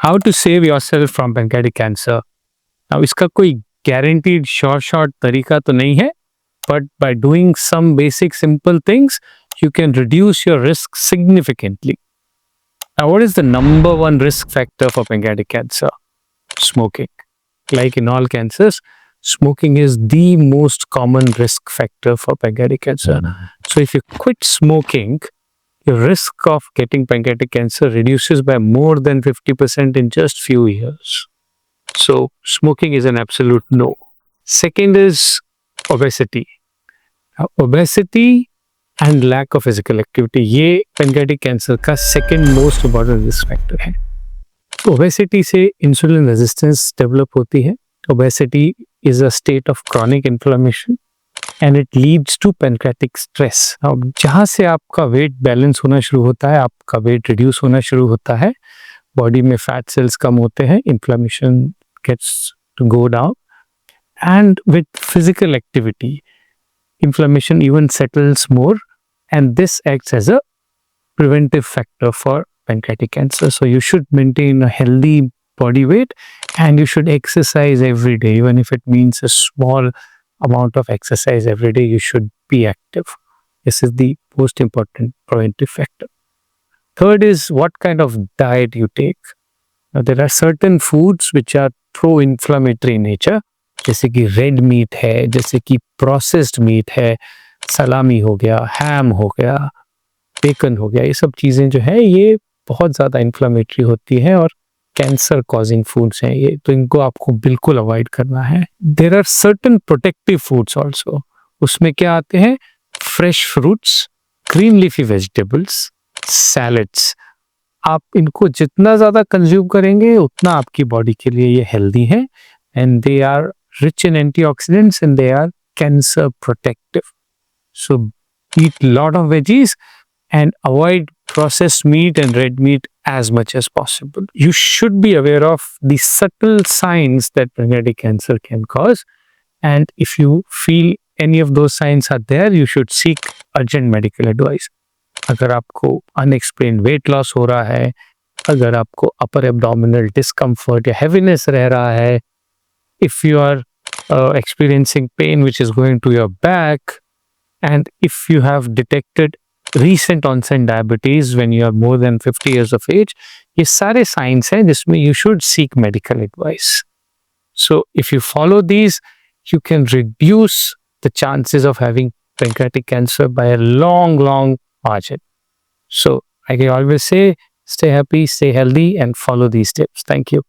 How to save yourself from pancreatic cancer. अब इसका कोई गारंटीड शॉर्ट तरीका तो नहीं है, but by doing some basic simple things, you can reduce your risk significantly. Now, what is the number one risk factor for pancreatic cancer? Smoking. Like in all cancers, smoking is the most common risk factor for pancreatic cancer. So, if you quit smoking, your risk of getting pancreatic cancer reduces by more than 50% in just few years. So, smoking is an absolute no. Second is obesity. Obesity and lack of physical activity, ये pancreatic cancer का second most important risk factor है। Obesity से insulin resistance develop होती है। Obesity is a state of chronic inflammation and it leads to pancreatic stress. अब जहाँ से आपका वेट बैलेंस होना शुरू होता है, आपका वेट रिड्यूस होना शुरू होता है, बॉडी में फैट सेल्स कम होते हैं, inflammation gets to go down, and with physical activity inflammation even settles more, and this acts as a preventive factor for pancreatic cancer. So you should maintain a healthy body weight and you should exercise every day. Even if it means a small amount of exercise every day, you should be active. This is the most important preventive factor. Third is what kind of diet you take. Now, there are certain foods which are pro-inflammatory in nature, जैसे कि red meat है, जैसे कि processed meat है, सलामी हो गया, हैम हो गया, बेकन हो गया, ये सब चीज़ें जो है ये बहुत ज़्यादा इन्फ्लामेटरी होती है और कैंसर कॉजिंग फूड्स हैं ये, तो इनको आपको बिल्कुल अवॉइड करना है। There are certain protective foods also. उसमें क्या आते हैं? Fresh fruits, green leafy vegetables, salads. आप इनको जितना ज़्यादा कंज्यूम करेंगे उतना आपकी बॉडी के लिए ये हेल्दी है, and they are rich in antioxidants and they are cancer protective. So eat a lot of veggies and avoid processed meat and red meat as much as possible. You should be aware of the subtle signs that pancreatic cancer can cause, and if you feel any of those signs are there, you should seek urgent medical advice. अगर आपको unexplained weight loss हो रहा है, अगर आपको upper abdominal discomfort या heaviness रह रहा है, if you are experiencing pain which is going to your back, and if you have detected recent onset diabetes when you are more than 50 years of age, ये सारे signs हैं जिसमें you should seek medical advice. So if you follow these, you can reduce the chances of having pancreatic cancer by a long margin. So I can always say, stay happy, stay healthy, and follow these tips. Thank you.